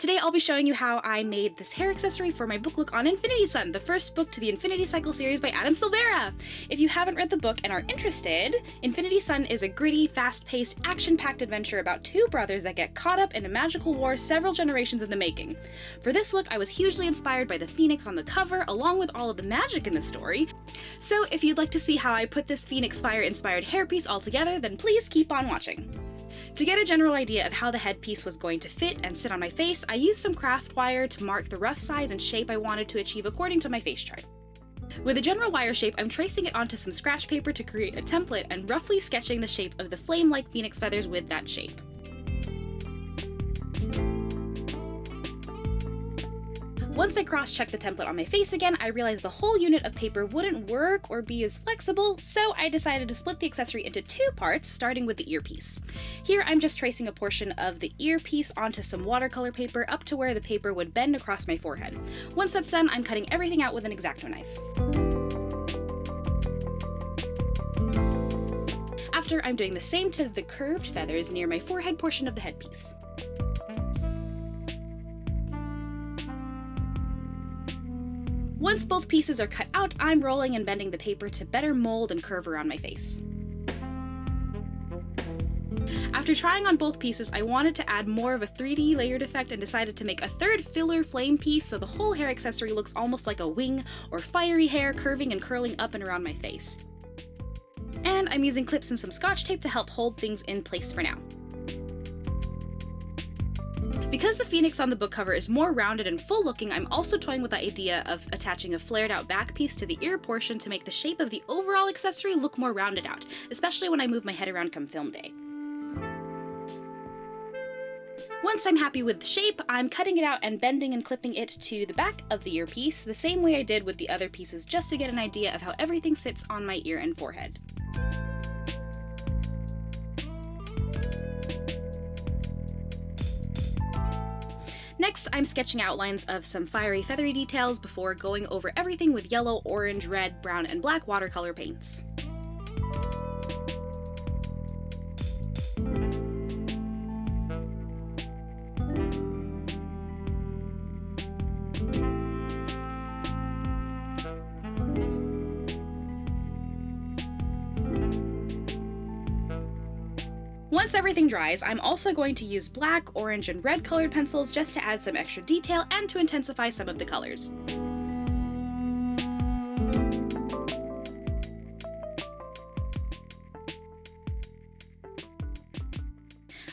Today I'll be showing you how I made this hair accessory for my book look on Infinity Sun, the first book to the Infinity Cycle series by Silvera. If you haven't read the book and are interested, Infinity Sun is a gritty, fast-paced, action-packed adventure about two brothers that get caught up in a magical war several generations in the making. For this look, I was hugely inspired by the phoenix on the cover, along with all of the magic in the story. So if you'd like to see how I put this Phoenix Fire-inspired hairpiece all together, then please keep on watching. To get a general idea of how the headpiece was going to fit and sit on my face, I used some craft wire to mark the rough size and shape I wanted to achieve according to my face chart. With a general wire shape, I'm tracing it onto some scratch paper to create a template and roughly sketching the shape of the flame-like phoenix feathers with that shape. Once I cross-checked the template on my face again, I realized the whole unit of paper wouldn't work or be as flexible, so I decided to split the accessory into two parts, starting with the earpiece. Here I'm just tracing a portion of the earpiece onto some watercolor paper up to where the paper would bend across my forehead. Once that's done, I'm cutting everything out with an X-Acto knife. After, I'm doing the same to the curved feathers near my forehead portion of the headpiece. Once both pieces are cut out, I'm rolling and bending the paper to better mold and curve around my face. After trying on both pieces, I wanted to add more of a 3D layered effect and decided to make a third filler flame piece so the whole hair accessory looks almost like a wing or fiery hair curving and curling up and around my face. And I'm using clips and some scotch tape to help hold things in place for now. Because the phoenix on the book cover is more rounded and full-looking, I'm also toying with the idea of attaching a flared-out back piece to the ear portion to make the shape of the overall accessory look more rounded out, especially when I move my head around come film day. Once I'm happy with the shape, I'm cutting it out and bending and clipping it to the back of the earpiece, the same way I did with the other pieces, just to get an idea of how everything sits on my ear and forehead. Next, I'm sketching outlines of some fiery feathery details before going over everything with yellow, orange, red, brown, and black watercolor paints. Once everything dries, I'm also going to use black, orange, and red colored pencils just to add some extra detail and to intensify some of the colors.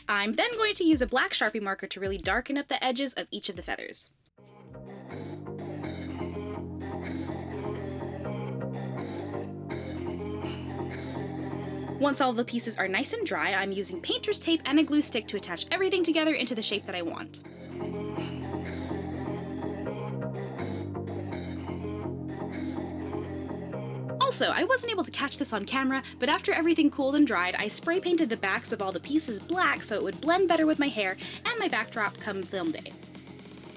I'm then going to use a black Sharpie marker to really darken up the edges of each of the feathers. Once all the pieces are nice and dry, I'm using painter's tape and a glue stick to attach everything together into the shape that I want. Also, I wasn't able to catch this on camera, but after everything cooled and dried, I spray painted the backs of all the pieces black so it would blend better with my hair and my backdrop come film day.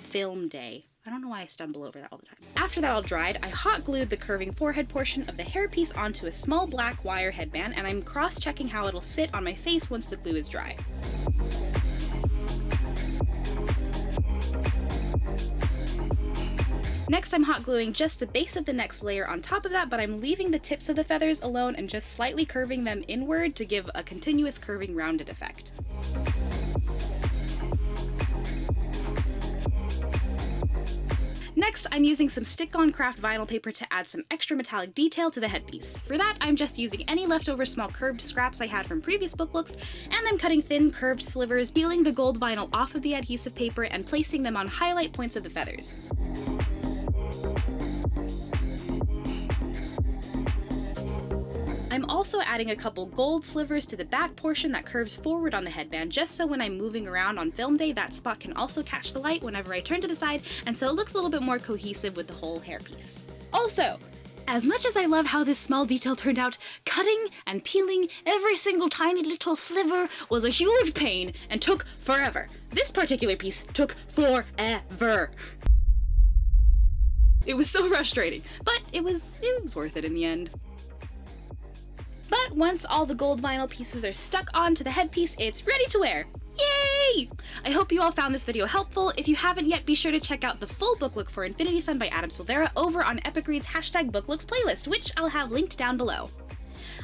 Film day. I don't know why I stumble over that all the time. After that all dried, I hot glued the curving forehead portion of the hairpiece onto a small black wire headband, and I'm cross-checking how it'll sit on my face once the glue is dry. Next, I'm hot gluing just the base of the next layer on top of that, but I'm leaving the tips of the feathers alone and just slightly curving them inward to give a continuous curving rounded effect. Next, I'm using some stick-on craft vinyl paper to add some extra metallic detail to the headpiece. For that, I'm just using any leftover small curved scraps I had from previous book looks, and I'm cutting thin curved slivers, peeling the gold vinyl off of the adhesive paper and placing them on highlight points of the feathers. I'm also adding a couple gold slivers to the back portion that curves forward on the headband, just so when I'm moving around on film day, that spot can also catch the light whenever I turn to the side, and so it looks a little bit more cohesive with the whole hairpiece. Also, as much as I love how this small detail turned out, cutting and peeling every single tiny little sliver was a huge pain and took forever. This particular piece took forever. It was so frustrating, but it was worth it in the end. But once all the gold vinyl pieces are stuck onto the headpiece, it's ready to wear. Yay! I hope you all found this video helpful. If you haven't yet, be sure to check out the full book look for Infinity Sun by Adam Silvera over on Epic Reads #BookLooks playlist, which I'll have linked down below.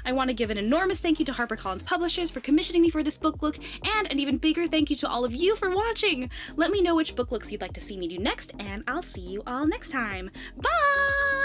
I want to give an enormous thank you to HarperCollins Publishers for commissioning me for this book look, and an even bigger thank you to all of you for watching! Let me know which book looks you'd like to see me do next, and I'll see you all next time. Bye!